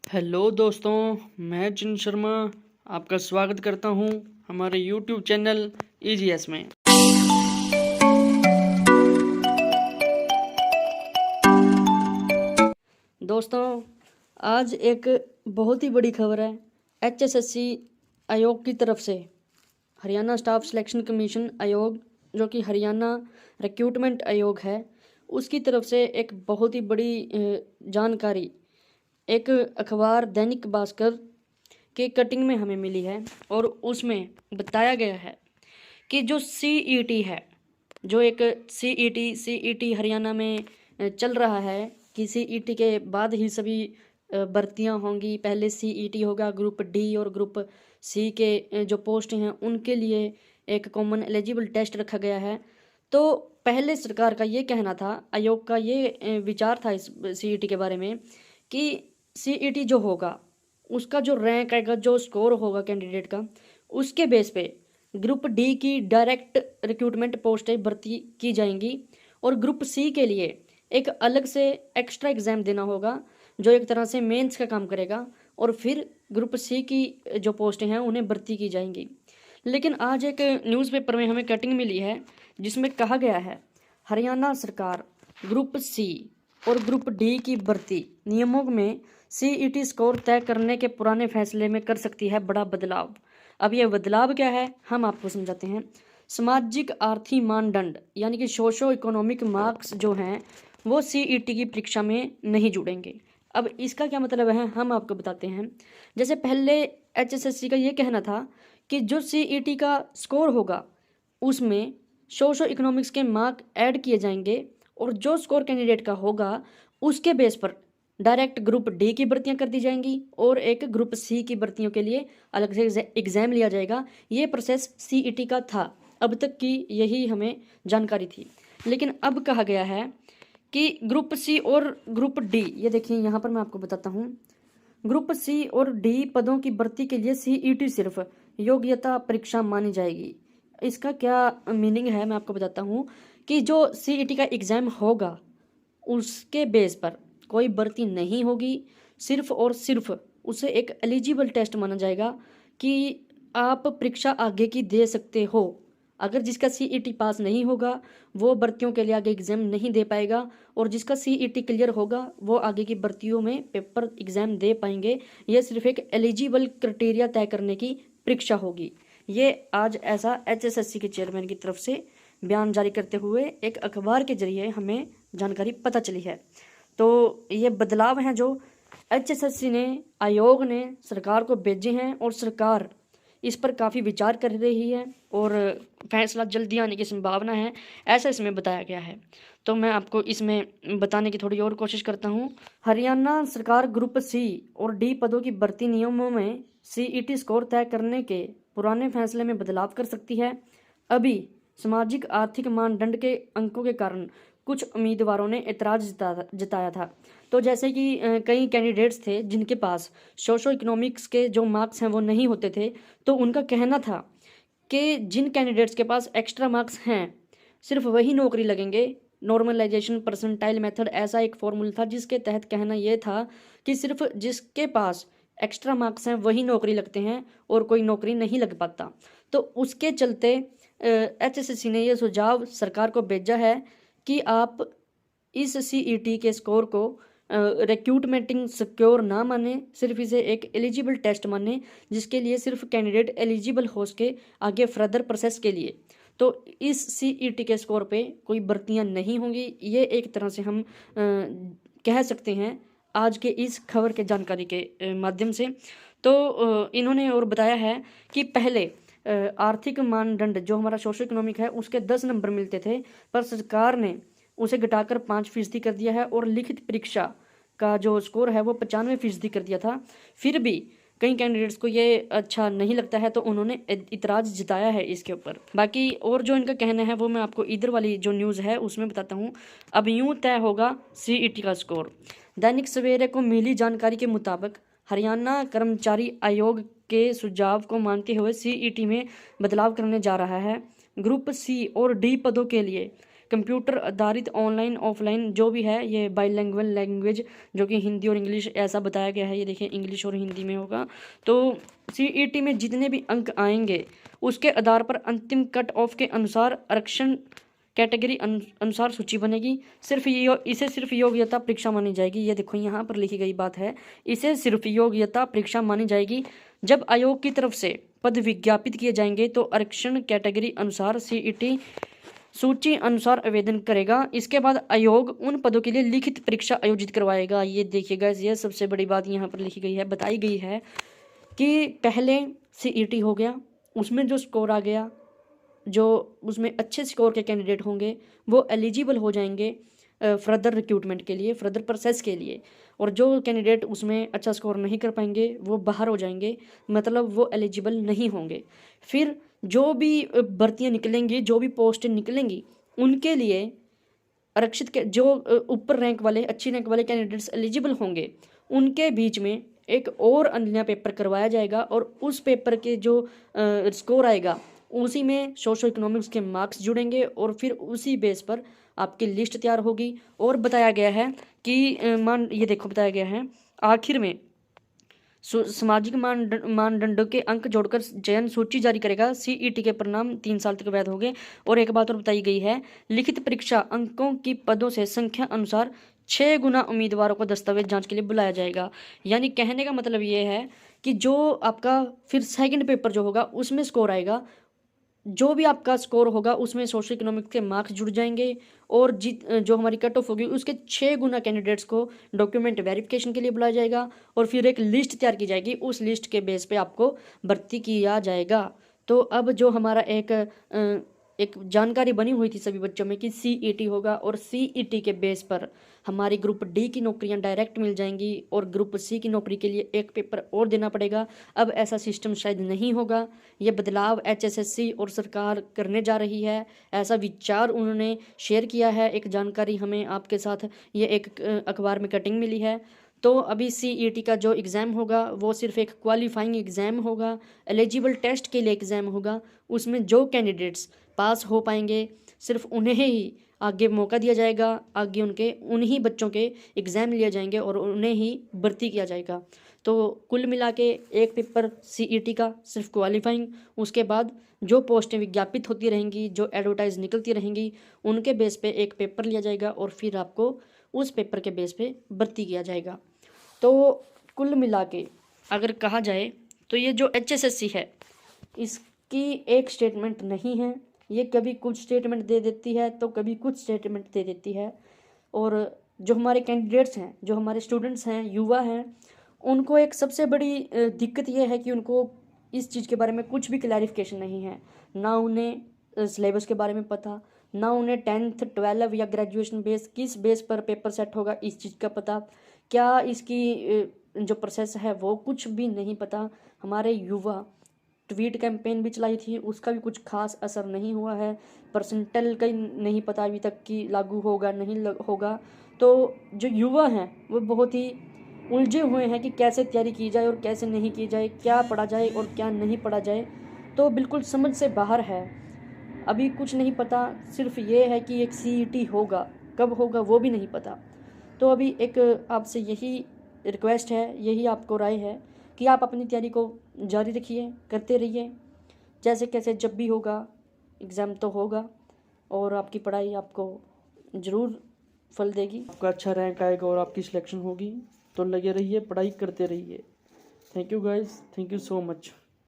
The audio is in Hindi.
हेलो दोस्तों, मैं जिन शर्मा आपका स्वागत करता हूं हमारे यूट्यूब चैनल ईजीएस में। दोस्तों, आज एक बहुत ही बड़ी खबर है। एचएसएससी आयोग की तरफ से हरियाणा स्टाफ सिलेक्शन कमीशन आयोग, जो कि हरियाणा रिक्रूटमेंट आयोग है, उसकी तरफ से एक बहुत ही बड़ी जानकारी एक अखबार दैनिक भास्कर के कटिंग में हमें मिली है। और उसमें बताया गया है कि जो सीईटी है, जो एक सीईटी हरियाणा में चल रहा है कि सीईटी के बाद ही सभी भर्तियां होंगी। पहले सीईटी होगा, ग्रुप डी और ग्रुप सी के जो पोस्ट हैं उनके लिए एक कॉमन एलिजिबल टेस्ट रखा गया है। तो पहले सरकार का ये कहना था, आयोग का ये विचार था इस सीईटी के बारे में कि सीईटी जो होगा उसका जो रैंक आएगा, जो स्कोर होगा कैंडिडेट का, उसके बेस पे ग्रुप डी की डायरेक्ट रिक्रूटमेंट पोस्टें भर्ती की जाएंगी। और ग्रुप सी के लिए एक अलग से एक्स्ट्रा एग्ज़ाम देना होगा, जो एक तरह से मेंस का काम करेगा। और फिर ग्रुप सी की जो पोस्टें हैं उन्हें भर्ती की जाएंगी। लेकिन आज एक न्यूज़पेपर में हमें कटिंग मिली है जिसमें कहा गया है, हरियाणा सरकार ग्रुप सी और ग्रुप डी की भर्ती नियमों में सीईटी स्कोर तय करने के पुराने फैसले में कर सकती है बड़ा बदलाव। अब यह बदलाव क्या है, हम आपको समझाते हैं। सामाजिक आर्थिक मानदंड यानी कि सोशो इकोनॉमिक मार्क्स जो हैं वो सीईटी की परीक्षा में नहीं जुड़ेंगे। अब इसका क्या मतलब है, हम आपको बताते हैं। जैसे पहले एचएसएससी का ये कहना था कि जो सीईटी का स्कोर होगा उसमें सोशो इकोनॉमिक्स के मार्क ऐड किए जाएंगे, और जो स्कोर कैंडिडेट का होगा उसके बेस पर डायरेक्ट ग्रुप डी की भर्तियां कर दी जाएंगी और एक ग्रुप सी की भर्तियों के लिए अलग से एग्ज़ाम लिया जाएगा। ये प्रोसेस सीईटी का था, अब तक की यही हमें जानकारी थी। लेकिन अब कहा गया है कि ग्रुप सी और ग्रुप डी, ये देखिए यहाँ पर मैं आपको बताता हूँ। ग्रुप सी और डी पदों की भर्ती के लिए सीईटी सिर्फ योग्यता परीक्षा मानी जाएगी। इसका क्या मीनिंग है, मैं आपको बताता हूँ कि जो सीईटी का एग्ज़ाम होगा उसके बेस पर कोई भर्ती नहीं होगी। सिर्फ और सिर्फ उसे एक एलिजिबल टेस्ट माना जाएगा कि आप परीक्षा आगे की दे सकते हो। अगर जिसका सीईटी पास नहीं होगा वो भर्तियों के लिए आगे एग्ज़ाम नहीं दे पाएगा, और जिसका सीईटी क्लियर होगा वो आगे की भर्तियों में पेपर एग्ज़ाम दे पाएंगे। ये सिर्फ एक एलिजिबल क्राइटेरिया तय करने की परीक्षा होगी। ये आज ऐसा एचएसएससी के चेयरमैन की तरफ से बयान जारी करते हुए एक अखबार के जरिए हमें जानकारी पता चली है। तो ये बदलाव हैं जो एचएसएससी ने, आयोग ने सरकार को भेजे हैं, और सरकार इस पर काफ़ी विचार कर रही है और फैसला जल्दी आने की संभावना है, ऐसा इसमें बताया गया है। तो मैं आपको इसमें बताने की थोड़ी और कोशिश करता हूँ। हरियाणा सरकार ग्रुप सी और डी पदों की भर्ती नियमों में सीईटी स्कोर तय करने के पुराने फैसले में बदलाव कर सकती है। अभी सामाजिक आर्थिक मानदंड के अंकों के कारण कुछ उम्मीदवारों ने एतराज जताया था। तो जैसे कि कई कैंडिडेट्स थे जिनके पास सोशो इकोनॉमिक्स के जो मार्क्स हैं वो नहीं होते थे, तो उनका कहना था कि जिन कैंडिडेट्स के पास एक्स्ट्रा मार्क्स हैं सिर्फ वही नौकरी लगेंगे। नॉर्मलाइजेशन परसेंटाइल मेथड ऐसा एक फॉर्मूला था जिसके तहत कहना यह था कि सिर्फ जिसके पास एक्स्ट्रा मार्क्स हैं वही नौकरी लगते हैं और कोई नौकरी नहीं लग पाता। तो उसके चलते एचएसएससी ने यह सुझाव सरकार को भेजा है कि आप इस सीईटी के स्कोर को रिक्रूटमेंटिंग सिक्योर ना माने, सिर्फ इसे एक एलिजिबल टेस्ट माने जिसके लिए सिर्फ कैंडिडेट एलिजिबल हो सके आगे फर्दर प्रोसेस के लिए। तो इस सीईटी के स्कोर पे कोई भर्तियां नहीं होंगी। ये एक तरह से हम कह सकते हैं आज के इस खबर के जानकारी के माध्यम से। तो इन्होंने और बताया है कि पहले आर्थिक मानदंड जो हमारा सोशो इकोनॉमिक है उसके 10 नंबर मिलते थे, पर सरकार ने उसे घटाकर 5% कर दिया है, और लिखित परीक्षा का जो स्कोर है वो 95% कर दिया था। फिर भी कई कैंडिडेट्स को ये अच्छा नहीं लगता है, तो उन्होंने इतराज़ जताया है इसके ऊपर। बाकी और जो इनका कहना है वो मैं आपको इधर वाली जो न्यूज़ है उसमें बताता हूँ। अब यूँ तय होगा सीईटी का स्कोर। दैनिक सवेरे को मिली जानकारी के मुताबिक हरियाणा कर्मचारी आयोग के सुझाव को मानते हुए सीईटी में बदलाव करने जा रहा है। ग्रुप सी और डी पदों के लिए कंप्यूटर आधारित ऑनलाइन ऑफलाइन जो भी है ये बाईलिंगुअल लैंग्वेज, जो कि हिंदी और इंग्लिश ऐसा बताया गया है। ये देखिए इंग्लिश और हिंदी में होगा। तो CET में जितने भी अंक आएंगे उसके आधार पर अंतिम कट ऑफ के अनुसार आरक्षण कैटेगरी अनुसार सूची बनेगी। इसे सिर्फ योग्यता परीक्षा मानी जाएगी। ये देखो यहाँ पर लिखी गई बात है, इसे सिर्फ योग्यता परीक्षा मानी जाएगी। जब आयोग की तरफ से पद विज्ञापित किए जाएंगे तो आरक्षण कैटेगरी अनुसार CET सूची अनुसार आवेदन करेगा। इसके बाद आयोग उन पदों के लिए लिखित परीक्षा आयोजित करवाएगा। ये देखिएगा, ये सबसे बड़ी बात यहाँ पर लिखी गई है, बताई गई है कि पहले CET हो गया, उसमें जो स्कोर आ गया, जो उसमें अच्छे स्कोर के कैंडिडेट होंगे वो एलिजिबल हो जाएंगे फर्दर रिक्रूटमेंट के लिए, फर्दर प्रोसेस के लिए। और जो कैंडिडेट उसमें अच्छा स्कोर नहीं कर पाएंगे वो बाहर हो जाएंगे, मतलब वो एलिजिबल नहीं होंगे। फिर जो भी भर्तियां निकलेंगी, जो भी पोस्टें निकलेंगी, उनके लिए आरक्षित के जो ऊपर रैंक वाले, अच्छी रैंक वाले कैंडिडेट्स एलिजिबल होंगे, उनके बीच में एक और अन्य पेपर करवाया जाएगा और उस पेपर के जो स्कोर आएगा उसी में सोशो इकोनॉमिक्स के मार्क्स जुड़ेंगे और फिर उसी बेस पर आपकी लिस्ट तैयार होगी। और बताया गया है कि ये देखो बताया गया है आखिर में सामाजिक मानदंडों के अंक जोड़कर चयन सूची जारी करेगा। CET के परिणाम 3 साल तक वैध होंगे। और एक बात और बताई गई है, लिखित परीक्षा अंकों की पदों से संख्या अनुसार 6 गुना उम्मीदवारों को दस्तावेज जांच के लिए बुलाया जाएगा। यानी कहने का मतलब ये है कि जो आपका फिर सेकंड पेपर जो होगा उसमें स्कोर आएगा, जो भी आपका स्कोर होगा उसमें सोशल इकोनॉमिक्स के मार्क्स जुड़ जाएंगे और जो हमारी कट ऑफ होगी उसके 6 गुना कैंडिडेट्स को डॉक्यूमेंट वेरिफिकेशन के लिए बुलाया जाएगा और फिर एक लिस्ट तैयार की जाएगी। उस लिस्ट के बेस पे आपको भर्ती किया जाएगा। तो अब जो हमारा एक जानकारी बनी हुई थी सभी बच्चों में कि CET होगा और CET के बेस पर हमारी ग्रुप D की नौकरियां डायरेक्ट मिल जाएंगी और ग्रुप C की नौकरी के लिए एक पेपर और देना पड़ेगा। अब ऐसा सिस्टम शायद नहीं होगा। ये बदलाव HSSC और सरकार करने जा रही है, ऐसा विचार उन्होंने शेयर किया है। एक जानकारी हमें आपके साथ ये एक अखबार में कटिंग मिली है। तो अभी CET का जो एग्ज़ाम होगा वो सिर्फ एक क्वालिफाइंग एग्ज़ाम होगा, एलिजिबल टेस्ट के लिए एग्ज़ाम होगा। उसमें जो कैंडिडेट्स पास हो पाएंगे सिर्फ उन्हें ही आगे मौका दिया जाएगा, आगे उन्हीं बच्चों के एग्ज़ाम लिए जाएंगे और उन्हें ही भर्ती किया जाएगा। तो कुल मिला के एक पेपर CET का सिर्फ क्वालिफाइंग, उसके बाद जो पोस्टें विज्ञापित होती रहेंगी, जो एडवर्टाइज निकलती रहेंगी, उनके बेस पे एक पेपर लिया जाएगा और फिर आपको उस पेपर के बेस पे भर्ती किया जाएगा। तो कुल मिला के अगर कहा जाए तो ये जो HSSC है इसकी एक स्टेटमेंट नहीं है। ये कभी कुछ स्टेटमेंट दे देती है तो कभी कुछ स्टेटमेंट दे देती है। और जो हमारे कैंडिडेट्स हैं, जो हमारे स्टूडेंट्स हैं, युवा हैं, उनको एक सबसे बड़ी दिक्कत ये है कि उनको इस चीज़ के बारे में कुछ भी क्लैरिफिकेशन नहीं है। ना उन्हें सिलेबस के बारे में पता, ना उन्हें 10th 12 या ग्रेजुएशन किस बेस पर पेपर सेट होगा इस चीज़ का पता, क्या इसकी जो प्रोसेस है वो कुछ भी नहीं पता। हमारे युवा ट्वीट कैंपेन भी चलाई थी, उसका भी कुछ खास असर नहीं हुआ है। परसेंटाइल का ही नहीं पता अभी तक कि लागू होगा नहीं होगा। तो जो युवा हैं वो बहुत ही उलझे हुए हैं कि कैसे तैयारी की जाए और कैसे नहीं की जाए, क्या पढ़ा जाए और क्या नहीं पढ़ा जाए। तो बिल्कुल समझ से बाहर है, अभी कुछ नहीं पता। सिर्फ ये है कि एक CET होगा, कब होगा वो भी नहीं पता। तो अभी एक आपसे यही रिक्वेस्ट है, यही आपको राय है कि आप अपनी तैयारी को जारी रखिए, करते रहिए। जैसे कैसे जब भी होगा एग्ज़ाम तो होगा और आपकी पढ़ाई आपको ज़रूर फल देगी, आपका अच्छा रैंक आएगा और आपकी सिलेक्शन होगी। तो लगे रहिए, पढ़ाई करते रहिए। Thank you guys, thank you so much.